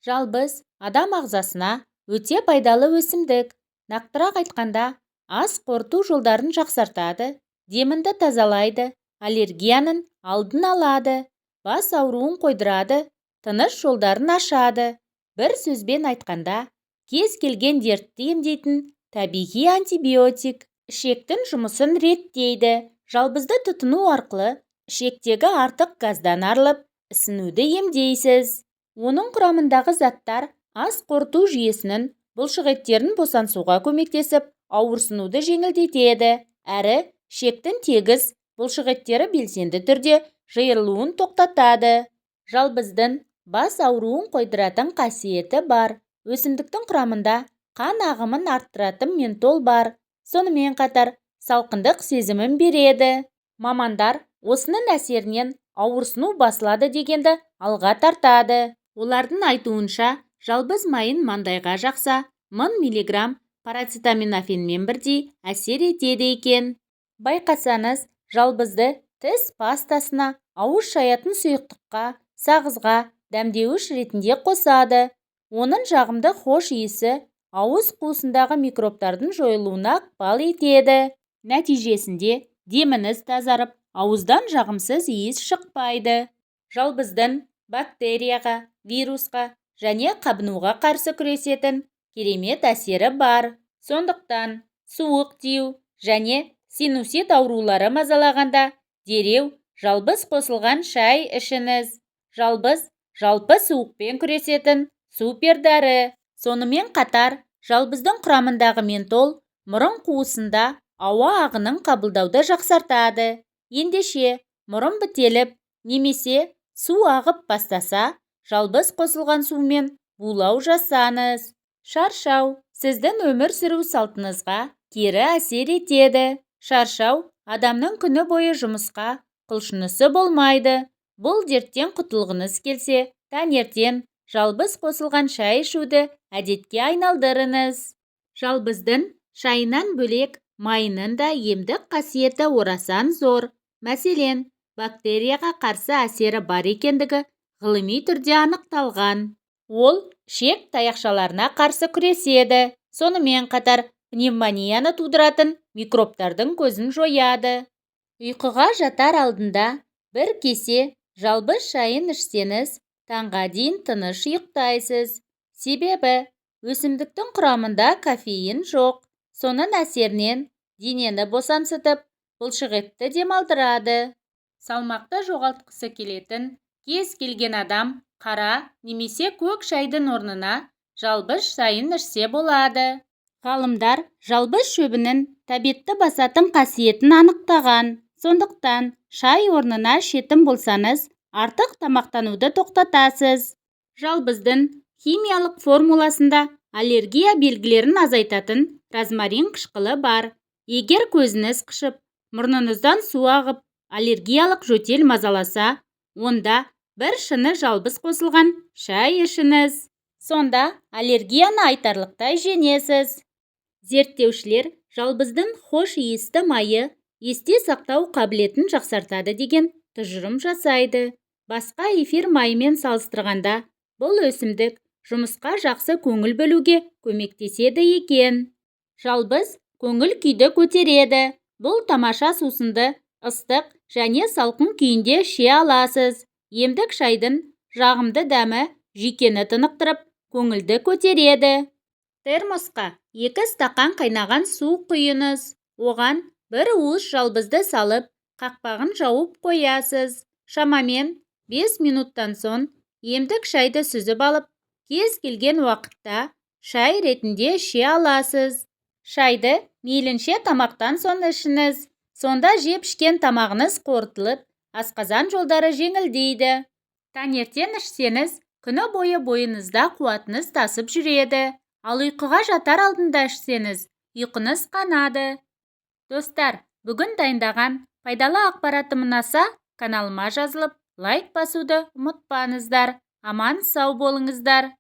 Жалбыз адам ағзасына өте пайдалы өсімдік. Нақтырақ айтқанда, ас қорыту жолдарын жақсартады, демінді тазалайды, аллергияның алдын алады, бас ауруын қойдырады, тыныс жолдарын ашады. Бір сөзбен айтқанда, кез келген дертті емдейтін табиғи антибиотик. Ішектің жұмысын реттейді. Жалбызды тұтыну арқылы ішектегі артық газдан арылып, ісінуді емдейсіз. Оның құрамындағы заттар ас қорыту жүйесінің бұлшықеттерін босаңсуға көмектесіп, ауырсынуды жеңілдетеді, әрі ішектің тегіс бұлшықеттері белсенді түрде жиырылуын тоқтатады. Жалбыздың бас ауруын қойдыратын қасиеті бар. Өсімдіктің құрамында қан ағымын арттыратын ментол бар. Сонымен қатар салқындық сезімін береді. Мамандар осының әсерінен ауырсыну басылады дегенді алға тартады. Олардың айтуынша, жалбыз майын маңдайға жақса, 1000 мг парацетаминофенмен бірдей әсер етеді екен. Байқасаңыз, жалбызды тіс пастасына, ауыз шаятын сұйықтыққа, сағызға, дәмдеуіш ретінде қосады. Оның жағымды хош иісі ауыз қуысындағы микробтардың жойылуына ықпал етеді. Нәтижесінде деміңіз тазарып, ауыздан жағымсыз иіс шықпайды. Жалбыздың бактерияға, вирусқа және қабынуға қарсы күресетін керемет әсері бар. Сондықтан суық тию және синусит аурулары мазалағанда дереу жалбыз қосылған шай ішіңіз. Жалбыз жалпы суықпен күресетін супер дәрі. Сонымен қатар, жалбыздың құрамындағы ментол мұрын қуысында ауа ағынын қабылдауды жақсартады. Ендеше, мұрын бітеліп немесе су ағып бастаса, жалбыз қосылған сумен булау жасаңыз. Шаршау сіздің өмір сүру салтыңызға кері әсер етеді. Шаршау адамның күні бойы жұмысқа құлшынысы болмайды. Бұл дерттен құтылғыңыз келсе, таңертең жалбыз қосылған шай ішуді әдетке айналдырыңыз. Жалбыздың шайынан бөлек майының да емдік қасиеті орасан зор. Мәселен, бактерияға қарсы әсері бар екендігі ғылыми түрде анықталған. Ол ішек таяқшаларына қарсы күреседі. Сонымен қатар пневмонияны тудыратын микробтардың көзін жояды. Ұйқыға жатар алдында бір кесе жалбыз шайын ішсеңіз, таңға дейін тыныш ұйықтайсыз. Себебі өсімдіктің құрамында кофеин жоқ. Соның әсерінен денені босаңсытып, бұлшықетті демалдырады. Салмақты жоғалтқысы келетін кез келген адам қара немесе көк шайдың орнына жалбыз шайын ішсе болады. Ғалымдар жалбыз шөбінің тәбетті басатын қасиетін анықтаған. Сондықтан шай орнына ішетін болсаңыз, артық тамақтануды тоқтатасыз. Жалбыздың химиялық формуласында аллергия белгілерін азайтатын розмарин қышқылы бар. Егер көзіңіз қышып, мұрныңыздан су ағып, аллергиялық жөтел мазаласа, онда бір шыны жалбыз қосылған шай ішіңіз. Сонда аллергияны айтарлықтай жеңесіз. Зерттеушілер жалбыздың хош иісті майы есте сақтау қабілетін жақсартады деген тұжырым жасайды. Басқа эфир майымен салыстырғанда, бұл өсімдік жұмысқа жақсы көңіл бөлуге көмектеседі екен. Жалбыз көңіл күйді көтереді. Бұл тамаша сусынды ыстық және салқын күйінде іше аласыз. Емдік шайдың жағымды дәмі жүйкені тынықтырып, көңілді көтереді. Термосқа 2 стақан қайнаған су құйыңыз. Оған 1 уыс жалбызды салып, қақпағын жауып қоясыз. Шамамен 5 минуттан соң емдік шайды сүзіп алып, кез келген уақытта шай ретінде іше аласыз. Шайды мейлінше тамақтан соң ішіңіз. Сонда жеп ішкен тамағыңыз қорытылып, асқазан жолдары жеңілдейді. Таңертең ішсеңіз, күні бойы бойыңызда қуатыңыз тасып жүреді. Ал ұйқыға жатар алдында ішсеңіз, ұйқыңыз қанады. Достар, бүгін дайындаған пайдалы ақпаратым ұнаса, каналыма жазылып, лайк басуды ұмытпаңыздар. Аман сау болыңыздар.